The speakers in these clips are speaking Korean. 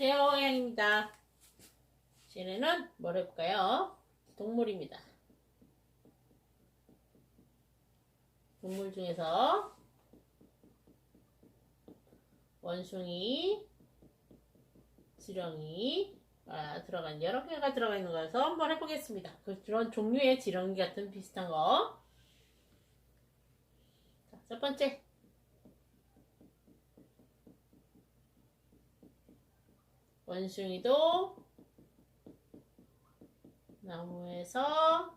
세호양입니다. 쟤네는 뭘 해볼까요? 동물입니다. 동물 중에서 원숭이, 지렁이 들어간 여러 개가 들어가 있는 거여서 한번 해보겠습니다. 그런 종류의 지렁이 같은 비슷한 거. 자, 첫 번째. 원숭이도 나무에서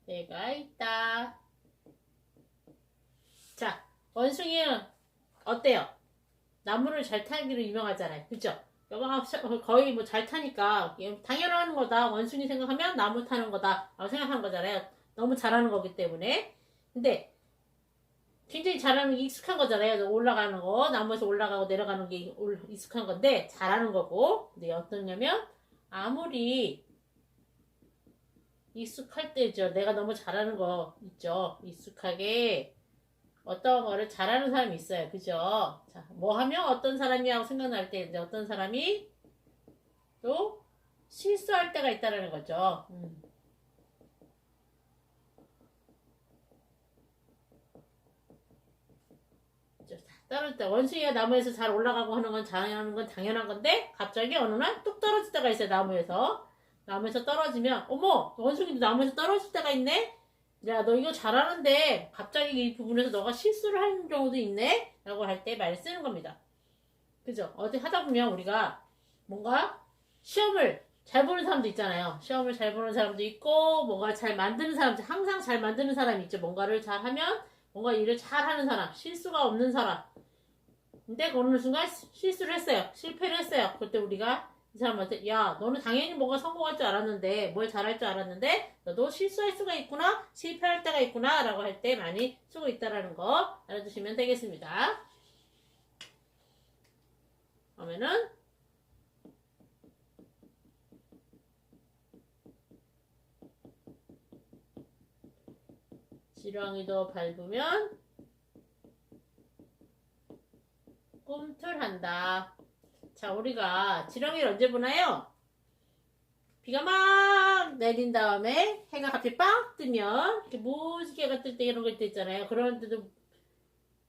배가 있다. 자, 원숭이는 어때요? 나무를 잘 타기로 유명하잖아요. 그죠? 거의 뭐 잘 타니까 당연한 거다. 원숭이 생각하면 나무 타는 거다 라고 생각하는 거잖아요. 너무 잘하는 거기 때문에. 근데 굉장히 잘하는 게 익숙한 거잖아요. 올라가는 거, 나무에서 올라가고 내려가는 게 익숙한 건데 잘하는 거고. 근데 어떠냐면 아무리 익숙할 때죠. 내가 너무 잘하는 거 있죠. 익숙하게 어떤 거를 잘하는 사람이 있어요. 그죠? 자, 뭐 하면 어떤 사람이라고 생각날 때 이제 어떤 사람이 또 실수할 때가 있다는 거죠. 떨어질 때 원숭이가 나무에서 잘 올라가고 하는 건 당연한 건데 갑자기 어느 날 뚝 떨어질 때가 있어요. 나무에서 떨어지면 어머 원숭이도 나무에서 떨어질 때가 있네. 야 너 이거 잘하는데 갑자기 이 부분에서 너가 실수를 하는 경우도 있네 라고 할 때 말 쓰는 겁니다. 그죠? 어디 하다 보면 우리가 뭔가 시험을 잘 보는 사람도 있잖아요. 시험을 잘 보는 사람도 있고 뭔가 잘 만드는 사람도 항상 잘 만드는 사람이 있죠. 뭔가를 잘하면 뭔가 일을 잘하는 사람, 실수가 없는 사람. 근데 어느 순간 실수를 했어요. 실패를 했어요. 그때 우리가 이 사람한테 야 너는 당연히 뭐가 성공할 줄 알았는데 뭘 잘할 줄 알았는데 너도 실수할 수가 있구나 실패할 때가 있구나 라고 할 때 많이 쓰고 있다라는 거 알아두시면 되겠습니다. 그러면은 지렁이도 밟으면 꿈틀한다. 자, 우리가 지렁이를 언제 보나요? 비가 막 내린 다음에 해가 갑자기 빵 뜨면 이렇게 무지개가 뜰 때 이런 거 있잖아요. 그런 데도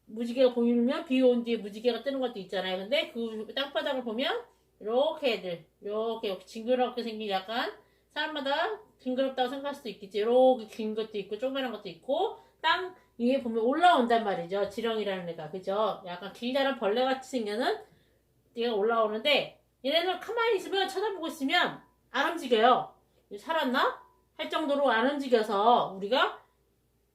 무지개가 보이면 비 온 뒤에 무지개가 뜨는 것도 있잖아요. 근데 그 땅바닥을 보면 이렇게 애들 이렇게 징그럽게 생긴 약간 사람마다 징그럽다고 생각할 수도 있겠지. 이렇게 긴 것도 있고 조그만한 것도 있고 땅 위에 보면 올라온단 말이죠. 지렁이라는 애가 그죠? 약간 길다란 벌레같이 생겨는 얘가 올라오는데 얘네들 가만히 있으면 쳐다보고 있으면 안 움직여요. 살았나? 할 정도로 안 움직여서 우리가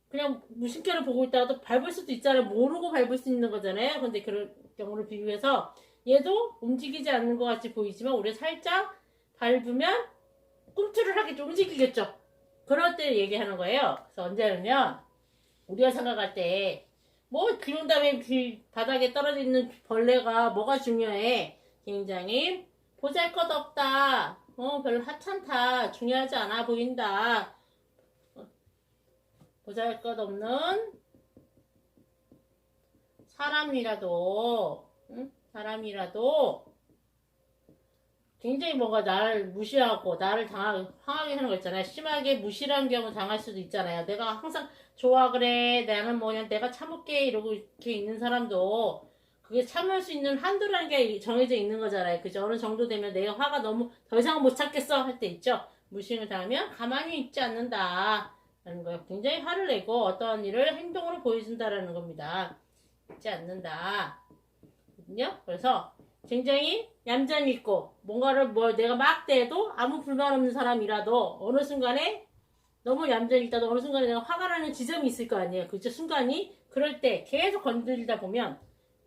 그냥 무심결을 보고 있다가도 밟을 수도 있잖아요. 모르고 밟을 수 있는 거잖아요. 근데 그런 경우를 비유해서 얘도 움직이지 않는 것 같이 보이지만 우리가 살짝 밟으면 꿈틀을 하겠죠. 움직이겠죠. 그럴 때 얘기하는 거예요. 그래서 언제 하냐면 우리가 생각할 때 뭐 비온 다음에 바닥에 떨어져 있는 벌레가 뭐가 중요해. 굉장히 보잘것없다. 별로 하찮다. 중요하지 않아 보인다. 보잘것없는 사람이라도 굉장히 뭔가 나를 무시하고 나를 당하게 하는 거 있잖아요. 심하게 무시라는 경우 당할 수도 있잖아요. 내가 항상 좋아 그래 나는 뭐냐 내가 참을게 이러고 이렇게 있는 사람도 그게 참을 수 있는 한도라는 게 정해져 있는 거잖아요. 그죠? 어느 정도 되면 내가 화가 너무 더 이상 못 참겠어 할 때 있죠. 무시를 당하면 가만히 있지 않는다 라는 거예요. 굉장히 화를 내고 어떤 일을 행동으로 보여준다라는 겁니다. 있지 않는다. 거든요. 그래서 굉장히 얌전히 있고 뭔가를 내가 막 대도 아무 불만 없는 사람이라도 어느 순간에 너무 얌전히 있다도 어느 순간에 내가 화가 나는 지점이 있을 거 아니에요. 그죠? 순간이 그럴 때 계속 건드리다 보면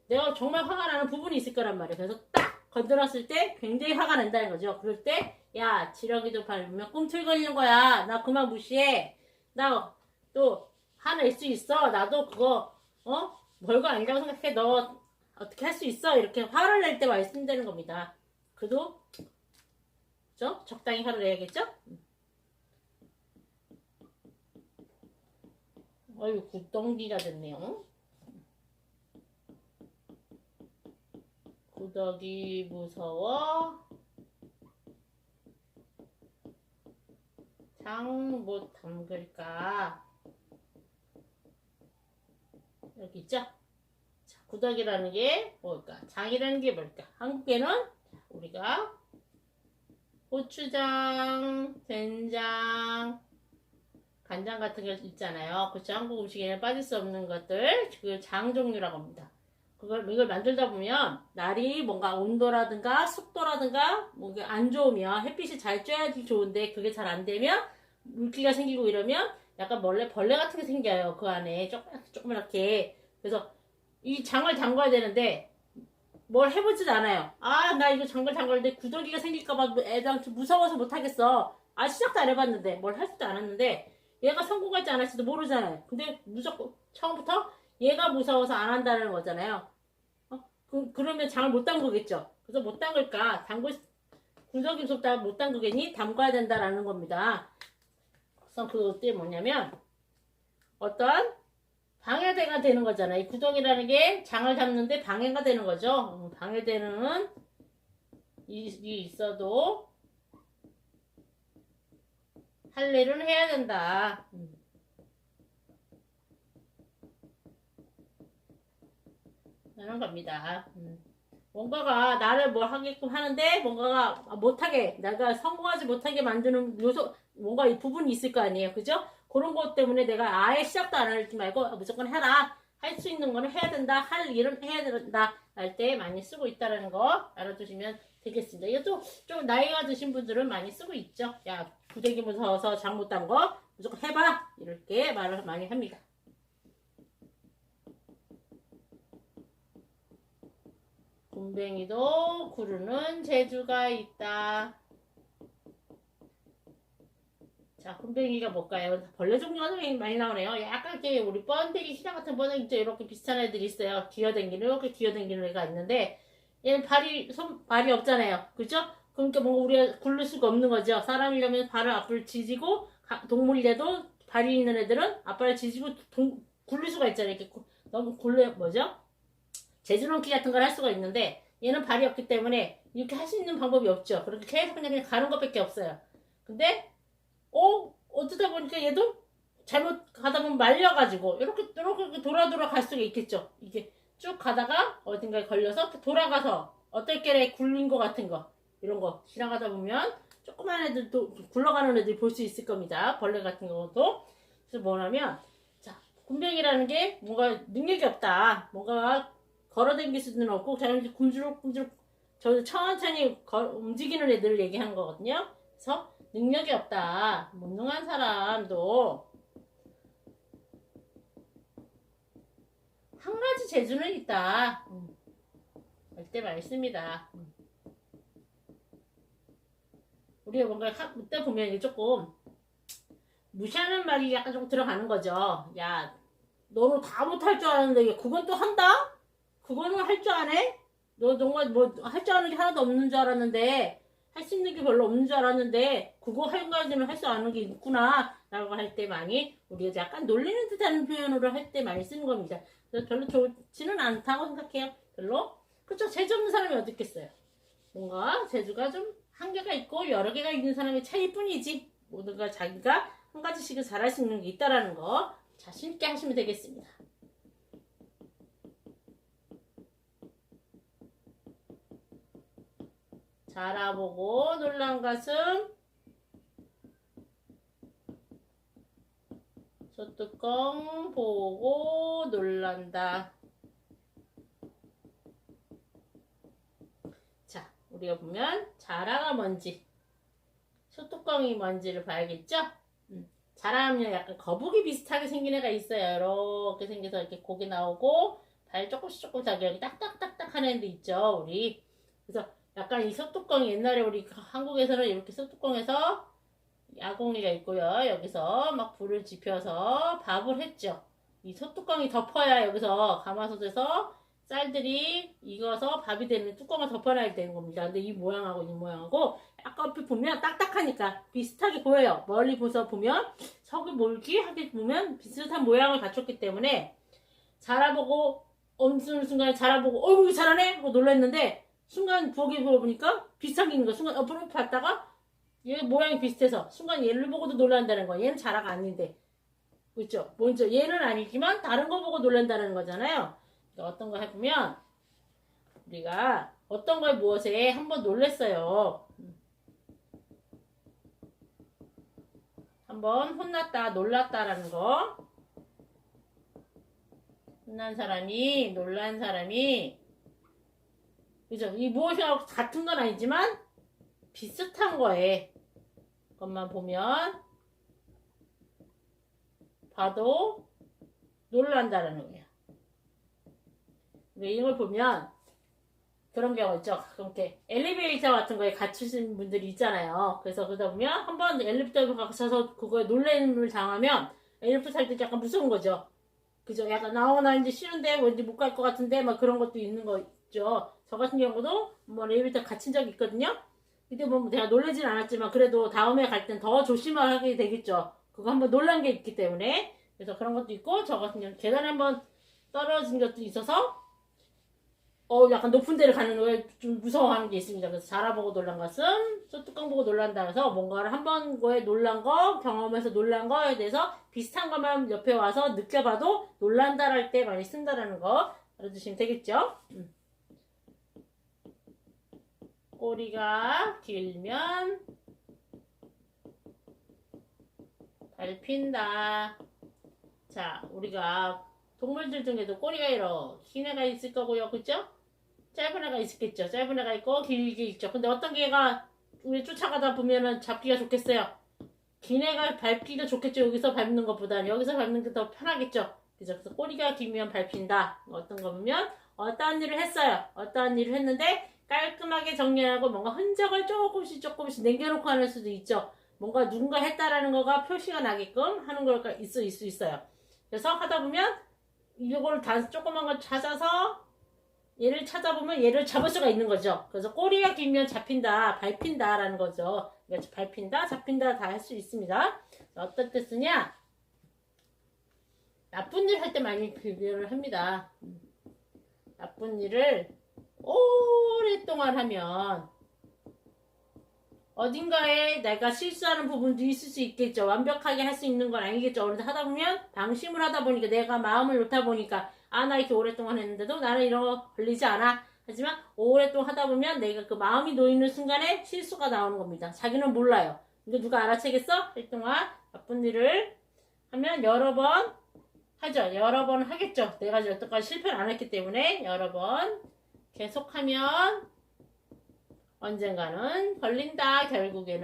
내가 정말 화가 나는 부분이 있을 거란 말이에요. 그래서 딱 건드렸을 때 굉장히 화가 난다는 거죠. 그럴 때 야 지렁이도 밟으면 꿈틀거리는 거야. 나 그만 무시해. 나 또 화낼 수 있어. 나도 그거 별거 아니라고 생각해. 너 어떻게 할 수 있어? 이렇게 화를 낼 때 말씀드리는 겁니다. 그래도 그죠? 적당히 화를 내야겠죠? 어휴 굿덩기가 됐네요. 구더기 무서워 장 못 담글까. 여기 있죠? 자, 구더기라는 게 뭘까? 장이라는 게 뭘까? 한국에는 우리가 고추장, 된장, 간장 같은 게 있잖아요. 그렇죠? 한국 음식에는 빠질 수 없는 것들, 그 장 종류라고 합니다. 이걸 만들다 보면 날이 뭔가 온도라든가 습도라든가 뭔가 안 좋으면 햇빛이 잘 쬐야지 좋은데 그게 잘 안 되면 물기가 생기고 이러면 약간 벌레 같은 게 생겨요. 그 안에 조그맣게. 그래서 이 장을 담가야 되는데 뭘 해보지도 않아요. 아, 나 이거 장을 담가는데 구더기가 생길까봐 애들한테 무서워서 못하겠어. 아, 시작도 안 해봤는데 뭘 하지도 않았는데 얘가 성공할지 안 할지도 모르잖아요. 근데 무조건 처음부터 얘가 무서워서 안 한다는 거잖아요. 그러면 장을 못 담그겠죠. 그래서 못 담글까? 구더기 무섭다 못 담그겠니? 담가야 된다라는 겁니다. 그래서 그때 뭐냐면 어떤 방해대가 되는 거잖아요. 이 구덩이라는 게 장을 담는데 방해가 되는 거죠. 방해되는 일이 있어도 할 일은 해야 된다. 라는 겁니다. 뭔가가 나를 뭘 하게끔 하는데 뭔가가 못하게 내가 성공하지 못하게 만드는 요소 뭔가 이 부분이 있을 거 아니에요. 그죠? 그런 것 때문에 내가 아예 시작도 안 하지 말고 무조건 해라. 할 수 있는 거는 해야 된다. 할 일은 해야 된다. 할 때 많이 쓰고 있다는 거 알아두시면 되겠습니다. 이것도 좀 나이가 드신 분들은 많이 쓰고 있죠. 야, 구데기 무서워서 장 못 담궈. 무조건 해봐. 이렇게 말을 많이 합니다. 굼벵이도 구르는 재주가 있다. 자, 굼벵이가 뭘까요? 벌레 종류가 많이 나오네요. 약간 이렇게 우리 번데기 시장 같은 번데기 있죠? 이렇게 비슷한 애들이 있어요. 이렇게 기어다니는 애가 있는데 얘는 발이 없잖아요. 그죠? 그러니까 뭔가 우리가 굴릴 수가 없는 거죠. 사람이라면 발을 앞을 지지고 동물이라도 발이 있는 애들은 앞발을 지지고 굴릴 수가 있잖아요. 이렇게 너무 뭐죠? 재주넘기 같은 걸 할 수가 있는데 얘는 발이 없기 때문에 이렇게 할 수 있는 방법이 없죠. 그렇게 계속 그냥 가는 것밖에 없어요. 근데 어쩌다 보니까 얘도 잘못 가다 보면 말려가지고 이렇게 돌아 갈 수가 있겠죠. 이게 쭉 가다가 어딘가에 걸려서 돌아가서 어떨결에 굴린 것 같은 거 이런 거 지나가다 보면 조그만 애들도 굴러가는 애들 볼 수 있을 겁니다. 벌레 같은 것도. 그래서 뭐냐면 자, 굼벵이라는 게 뭔가 능력이 없다. 뭔가 걸어다닐 수는 없고 그냥 굶주룩 저 천천히 움직이는 애들을 얘기하는 거거든요. 그래서 능력이 없다. 무능한 사람도 한 가지 재주는 있다. 할 때 말씀이다. 우리가 뭔가 그때 보면 이게 조금 무시하는 말이 약간 좀 들어가는 거죠. 야, 너는 다 못할 줄 아는데 그건 또 한다? 그거는 할 줄 아네? 너 정말 뭐 할 줄 아는 게 하나도 없는 줄 알았는데 할 수 있는 게 별로 없는 줄 알았는데 그거 한 가지는 할 수 아는 게 있구나 라고 할 때 많이 우리가 약간 놀리는 듯한 표현으로 할 때 많이 쓰는 겁니다. 그래서 별로 좋지는 않다고 생각해요. 별로. 그렇죠. 재주 없는 사람이 어디 있겠어요. 뭔가 재주가 좀 한계가 있고 여러 개가 있는 사람의 차이뿐이지 모두가 자기가 한 가지씩은 잘할 수 있는 게 있다라는 거 자신 있게 하시면 되겠습니다. 자라보고 놀란 가슴 소뚜껑 보고 놀란다. 자, 우리가 보면 자라가 뭔지 소뚜껑이 뭔지를 봐야겠죠? 자라하면 약간 거북이 비슷하게 생긴 애가 있어요. 이렇게 생겨서 이렇게 고기 나오고 발 조금씩 여기 딱딱딱딱 하는 애도 있죠. 우리 그래서 약간 이 소뚜껑이 옛날에 우리 한국에서는 이렇게 소뚜껑에서 야공이가 있고요. 여기서 막 불을 지펴서 밥을 했죠. 이 소뚜껑이 덮어야 여기서 가마솥에서 쌀들이 익어서 밥이 되는 뚜껑을 덮어놔야 되는 겁니다. 근데 이 모양하고 약간 앞에 보면 딱딱하니까 비슷하게 보여요. 멀리 보면 석을 몰기 하게 보면 비슷한 모양을 갖췄기 때문에 자라보고 어느 순간에 자라보고 이거 잘하네? 하고 놀랐는데 순간 부엌에 보니까 비슷한 게 있는 거. 순간 옆으로 봤다가 얘 모양이 비슷해서 순간 얘를 보고도 놀란다는 거야. 얘는 자라가 아닌데. 그렇죠? 먼저 얘는 아니지만 다른 거 보고 놀란다는 거잖아요. 그러니까 어떤 거 해보면 우리가 어떤 거에 무엇에 한번 놀랬어요. 한번 혼났다, 놀랐다라는 거. 혼난 사람이, 놀란 사람이, 그죠? 이 무엇이랑 같은 건 아니지만 비슷한 거에 것만 보면 봐도 놀란다는 거예요. 이걸 보면 그런 경우 있죠. 이렇게 엘리베이터 같은 거에 갇히신 분들이 있잖아요. 그래서 그러다 보면 한번 엘리베이터에 갇혀서 그거에 놀램을 당하면 엘리베이터 탈 때 약간 무서운 거죠. 그죠? 약간 나 이제 싫은데 왠지 못 갈 것 같은데 막 그런 것도 있는 거 있죠. 저 같은 경우도 뭐 엘리베이터 갇힌 적이 있거든요. 근데 뭐 내가 놀라진 않았지만 그래도 다음에 갈 땐 더 조심하게 되겠죠. 그거 한번 놀란 게 있기 때문에. 그래서 그런 것도 있고 저 같은 경우 계단에 한번 떨어진 것도 있어서 약간 높은 데를 가는 거에 좀 무서워하는 게 있습니다. 그래서 자라보고 놀란 것은 뚜껑 보고 놀란다 해서 뭔가를 한번 거에 놀란 거, 경험해서 놀란 거에 대해서 비슷한 것만 옆에 와서 느껴봐도 놀란다 할 때 많이 쓴다라는 거 알아두시면 되겠죠? 꼬리가 길면 밟힌다. 자, 우리가 동물들 중에도 꼬리가 이렇게 긴 애가 있을 거고요. 그죠? 짧은 애가 있겠죠. 짧은 애가 있고 길게 있죠. 근데 어떤 개가 우리 쫓아가다 보면은 잡기가 좋겠어요. 긴 애가 밟기가 좋겠죠. 여기서 밟는 것보다는 여기서 밟는 게 더 편하겠죠. 그죠? 그래서 꼬리가 길면 밟힌다. 어떤 거 보면 어떠한 일을 했어요. 어떠한 일을 했는데 깔끔하게 정리하고 뭔가 흔적을 조금씩 남겨놓고 하는 수도 있죠. 뭔가 누군가 했다라는 거가 표시가 나게끔 하는 걸까 있을 수 있어요. 그래서 하다 보면 이걸 다 조그만 걸 찾아서 얘를 찾아보면 얘를 잡을 수가 있는 거죠. 그래서 꼬리가 길면 잡힌다, 밟힌다라는 거죠. 그러니까 밟힌다, 잡힌다 다 할 수 있습니다. 어떤 때 쓰냐? 나쁜 일 할 때 많이 비교를 합니다. 나쁜 일을 오랫동안 하면 어딘가에 내가 실수하는 부분도 있을 수 있겠죠. 완벽하게 할 수 있는 건 아니겠죠. 그런데 하다 보면 방심을 하다 보니까 내가 마음을 놓다 보니까 나 이렇게 오랫동안 했는데도 나는 이런 거 걸리지 않아. 하지만 오랫동안 하다 보면 내가 그 마음이 놓이는 순간에 실수가 나오는 겁니다. 자기는 몰라요. 근데 누가 알아채겠어? 일동안 나쁜 일을 하면 여러 번 하죠. 여러 번 하겠죠. 내가 여태까지 실패를 안 했기 때문에 여러 번 계속하면 언젠가는 걸린다. 결국엔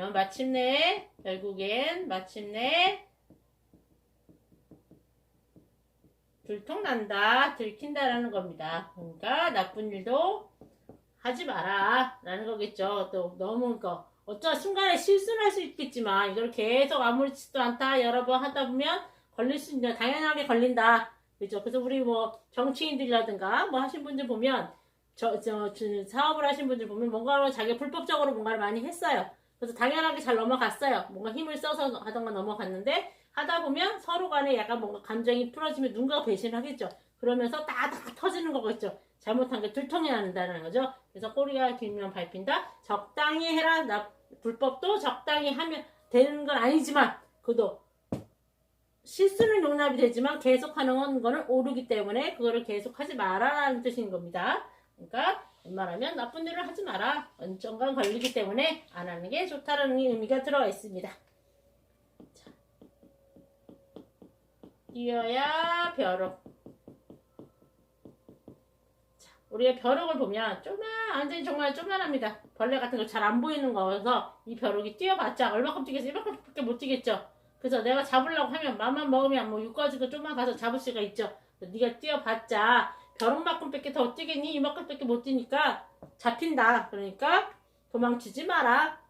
마침내 들통난다. 들킨다라는 겁니다. 그러니까 나쁜 일도 하지 마라 라는 거겠죠. 또 너무 어쩌 순간에 실수는 할 수 있겠지만 이걸 계속 아무렇지도 않다 여러 번 하다 보면 걸릴 수 있는 당연하게 걸린다. 그죠? 그래서 우리 뭐 정치인들이라든가 뭐 하신 분들 보면 사업을 하신 분들 보면 뭔가 자기가 불법적으로 뭔가를 많이 했어요. 그래서 당연하게 잘 넘어갔어요. 뭔가 힘을 써서 하던가 넘어갔는데 하다 보면 서로 간에 약간 뭔가 감정이 풀어지면 누군가가 배신을 하겠죠. 그러면서 다 터지는 거겠죠. 잘못한 게 들통이 난다는 거죠. 그래서 꼬리가 길면 밟힌다. 적당히 해라. 불법도 적당히 하면 되는 건 아니지만 그도 실수는 용납이 되지만 계속하는 거는 오르기 때문에 그거를 계속하지 마라라는 뜻인 겁니다. 그러니까 웬만하면 나쁜 일을 하지 마라. 언젠간 걸리기 때문에 안 하는 게 좋다라는 의미가 들어가 있습니다. 자, 뛰어야 벼룩. 자, 우리가 벼룩을 보면 완전히 정말 쪼만합니다. 벌레 같은 거 잘 안 보이는 거여서 이 벼룩이 뛰어봤자 얼마큼 뛰겠어? 이만큼밖에 못 뛰겠죠. 그래서 내가 잡으려고 하면 맘만 먹으면 뭐 6가지도 좀만 가서 잡을 수가 있죠. 네가 뛰어봤자 벼룩만큼밖에 더 뛰겠니? 이만큼밖에 못 뛰니까 잡힌다. 그러니까 도망치지 마라.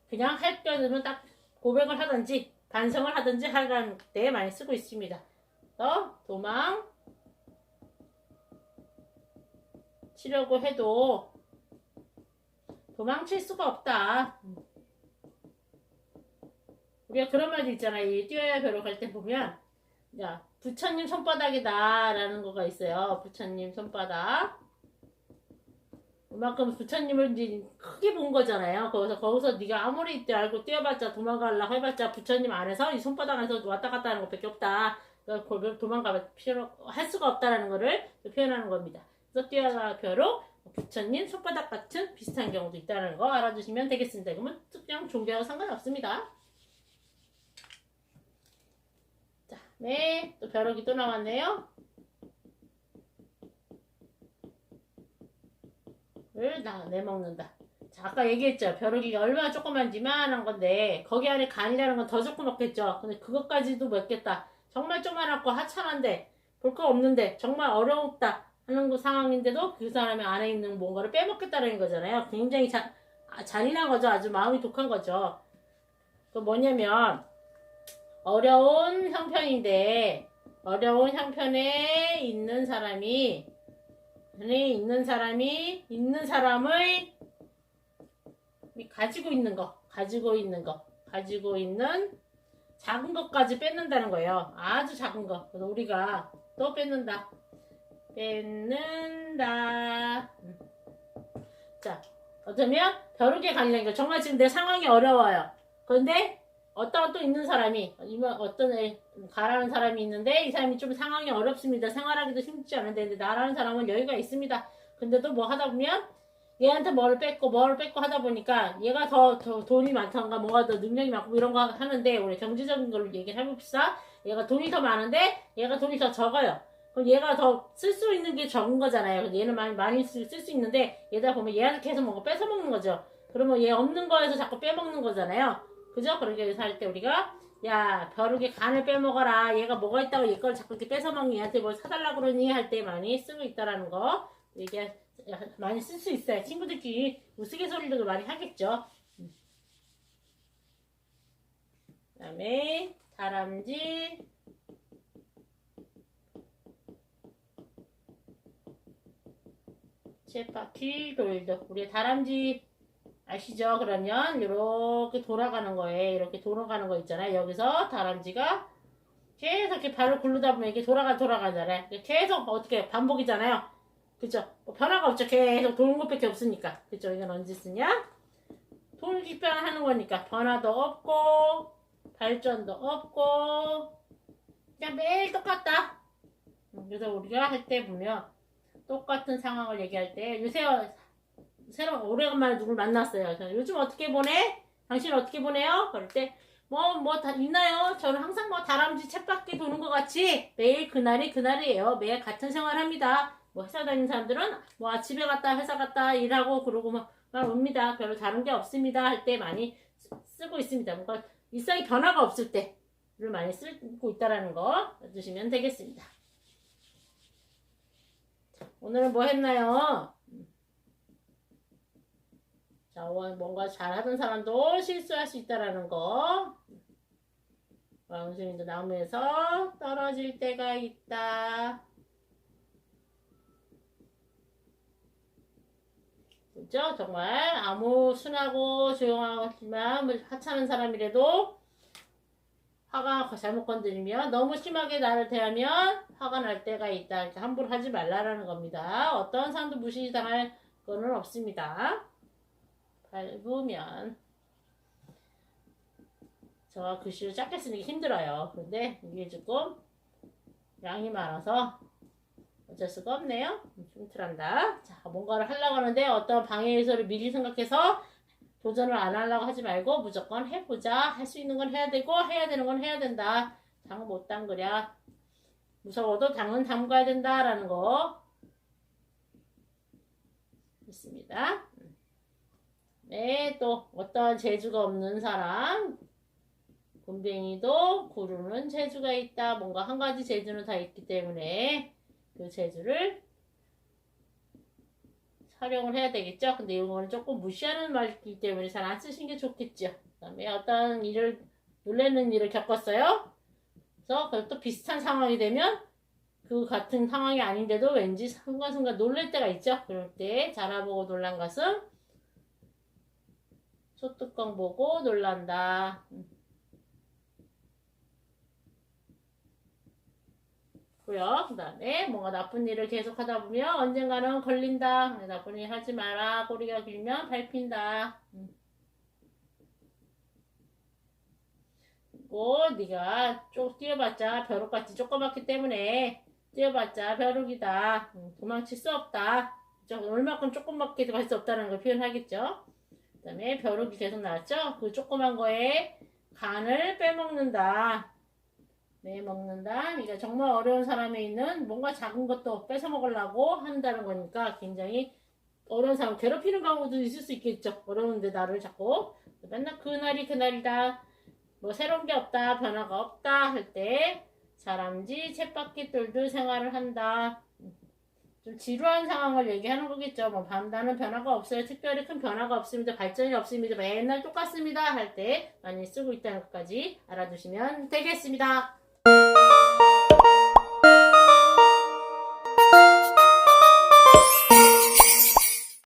그냥 할 때는 딱 고백을 하든지 반성을 하든지 하라는 때 많이 쓰고 있습니다. 도망 치려고 해도 도망칠 수가 없다. 우리가 그런 말도 있잖아요. 이 뛰어야 벼룩 할 때 보면 야 부처님 손바닥이다 라는 거가 있어요. 부처님 손바닥. 그만큼 부처님을 이제 크게 본 거잖아요. 거기서 네가 아무리 이때 알고 뛰어봤자 도망가려고 해봤자 부처님 안에서 이 손바닥 안에서 왔다 갔다 하는 것밖에 없다. 그러니까 도망가 필요 할 수가 없다라는 거를 표현하는 겁니다. 그래서 뛰어가 벼로 부처님 손바닥 같은 비슷한 경우도 있다는 거 알아주시면 되겠습니다. 그러면 특정 종교와 상관없습니다. 자, 네, 또 벼룩이 또 나왔네요. 를 내먹는다. 자, 아까 얘기했죠. 벼룩이가 얼마나 조그만지만한 건데 거기 안에 간이라는 건 더 적고 먹겠죠. 근데 그것까지도 먹겠다. 정말 조그만하고 하찮은데 볼 거 없는데 정말 어렵다 하는 그 상황인데도 그 사람의 안에 있는 뭔가를 빼먹겠다는 거잖아요. 굉장히 잔인한 거죠. 아주 마음이 독한 거죠. 그 뭐냐면 어려운 형편인데 어려운 형편에 있는 사람이 있는 사람을 가지고 있는 작은 것까지 뺏는다는 거예요. 아주 작은 거. 그래서 우리가 또 뺏는다. 자, 어쩌면 벼룩의 관련인 거. 정말 지금 내 상황이 어려워요. 그런데 어떤 또 있는 사람이 어떤 가라는 사람이 있는데 이 사람이 좀 상황이 어렵습니다. 생활하기도 쉽지 않은데 근데 나라는 사람은 여유가 있습니다. 근데도 뭐 하다 보면 얘한테 뭐를 뺏고 하다 보니까 얘가 더 돈이 많던가 뭐가 더 능력이 많고 이런 거 하는데 우리 경제적인 걸로 얘기를 해봅시다. 얘가 돈이 더 많은데 얘가 돈이 더 적어요. 그럼 얘가 더 쓸 수 있는 게 적은 거잖아요. 얘는 많이 쓸 수 있는데 얘다 보면 얘한테 계속 뭔가 뺏어 먹는 거죠. 그러면 얘 없는 거에서 자꾸 빼먹는 거잖아요. 그죠? 그렇게 해서 할 때 우리가 야 벼룩의 간을 빼먹어라. 얘가 뭐가 있다고 얘 걸 자꾸 이렇게 뺏어먹니 얘한테 뭘 사달라고 그러니 할 때 많이 쓰고 있다라는 거 얘기 많이 쓸 수 있어요. 친구들끼리 우스갯소리도 많이 하겠죠. 그 다음에 다람쥐 쳇바퀴 돌도 우리 다람쥐 아시죠? 그러면 이렇게 돌아가는 거예요. 이렇게 돌아가는 거 있잖아요. 여기서 다람쥐가 계속 이렇게 발을 굴르다 보면 이렇게 돌아가잖아요. 계속 어떻게 반복이잖아요. 그죠? 뭐 변화가 없죠. 계속 도는 것밖에 없으니까. 그죠? 이건 언제 쓰냐? 돌기변하는 거니까 변화도 없고 발전도 없고 그냥 매일 똑같다. 그래서 우리가 할 때 보면 똑같은 상황을 얘기할 때 요새 새로 오래간만에 누굴 만났어요. 요즘 어떻게 보내? 당신 어떻게 보내요? 그럴 때 뭐 다 있나요? 저는 항상 뭐 다람쥐 쳇바퀴 도는 것 같이 매일 그날이에요. 매일 같은 생활합니다. 뭐 회사 다니는 사람들은 뭐 집에 갔다 회사 갔다 일하고 그러고 막 옵니다. 별로 다른 게 없습니다. 할 때 많이 쓰고 있습니다. 뭔가 일상이 변화가 없을 때를 많이 쓰고 있다라는 거 주시면 되겠습니다. 오늘은 뭐 했나요? 자, 뭔가 잘하던 사람도 실수할 수 있다라는 거. 왕수님도 나무에서 떨어질 때가 있다. 그죠? 정말 아무 순하고 조용하지만 하찮은 사람이라도 화가 잘못 건드리면 너무 심하게 나를 대하면 화가 날 때가 있다. 이렇게 함부로 하지 말라라는 겁니다. 어떤 사람도 무시당할 거는 없습니다. 밟으면 제가 글씨를 작게 쓰는 게 힘들어요. 근데 이게 조금 양이 많아서 어쩔 수가 없네요. 흉틀한다. 자, 뭔가를 하려고 하는데 어떤 방해 요소를 미리 생각해서 도전을 안 하려고 하지 말고 무조건 해보자. 할 수 있는 건 해야 되고 해야 되는 건 해야 된다. 장 못 담그랴. 무서워도 장은 담가야 된다라는 거 있습니다. 네, 또 어떤 재주가 없는 사람 곰뱅이도 구르는 재주가 있다. 뭔가 한 가지 재주는 다 있기 때문에 그 재주를 활용을 해야 되겠죠. 근데 이거는 조금 무시하는 말이기 때문에 잘 안 쓰시는 게 좋겠죠. 그 다음에 어떤 일을 놀라는 일을 겪었어요. 그래서 그것도 비슷한 상황이 되면 그 같은 상황이 아닌데도 왠지 순간순간 놀랄 때가 있죠. 그럴 때 자라보고 놀란 것은 소뚜껑 보고 놀란다. 있고요. 그 다음에 뭔가 나쁜 일을 계속 하다 보면 언젠가는 걸린다. 나쁜 일 하지 마라. 꼬리가 길면 밟힌다. 그리고 네가 쭉 뛰어봤자 벼룩같이 조그맣기 때문에 뛰어봤자 벼룩이다. 도망칠 수 없다. 얼마큼 조그맣게 갈 수 없다는 걸 표현하겠죠. 그 다음에 벼룩이 계속 나왔죠. 그 조그만 거에 간을 빼먹는다. 네, 먹는다. 그러니까 정말 어려운 사람에 있는 뭔가 작은 것도 뺏어 먹으려고 한다는 거니까 굉장히 어려운 사람 괴롭히는 경우도 있을 수 있겠죠. 어려운데 나를 자꾸 맨날 그날이 그날이다. 뭐 새로운 게 없다. 변화가 없다 할 때 사람지 쳇바퀴 돌듯 생활을 한다. 좀 지루한 상황을 얘기하는 거겠죠. 뭐 밤나는 변화가 없어요. 특별히 큰 변화가 없습니다. 발전이 없습니다. 맨날 똑같습니다 할 때 많이 쓰고 있다는 것까지 알아두시면 되겠습니다.